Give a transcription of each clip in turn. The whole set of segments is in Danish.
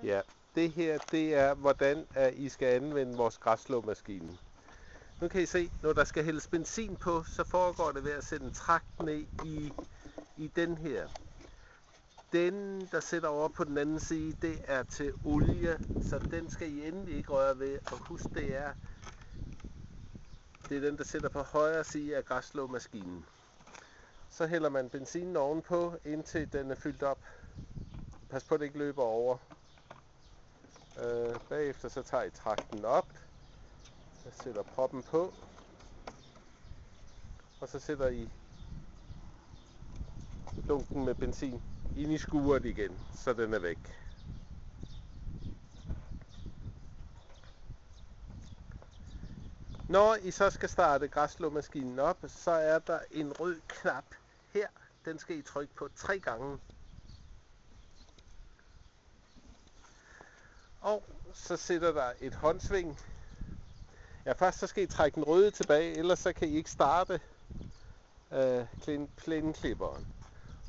Ja, det her, det er, hvordan I skal anvende vores græsslåmaskine. Nu kan I se, når der skal hældes benzin på, så foregår det ved at sætte en trakt ned i den her. Den, der sætter over på den anden side, det er til olie, så den skal I endelig ikke røre ved. Og husk, det er den, der sætter på højre side af græsslåmaskinen. Så hælder man benzinen ovenpå, indtil den er fyldt op. Pas på, at det ikke løber over. Bagefter så tager I trakten op. Jeg sætter proppen på. Og så sætter I dunken med benzin ind i skuret igen, så den er væk. Når I så skal starte græsslåmaskinen op, så er der en rød knap her. Den skal I trykke på 3 gange. Og så sætter der et håndsving. Ja, først så skal I trække den røde tilbage, ellers så kan I ikke starte plæneklipperen.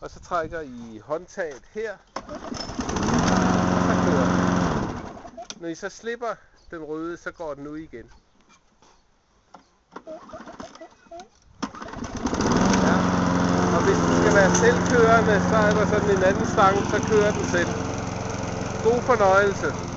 Og så trækker I håndtaget her, og så kører den. Når I så slipper den røde, så går den ud igen. Ja. Og hvis den skal være selvkørende, så er der sådan en anden stang, så kører den selv. God fornøjelse.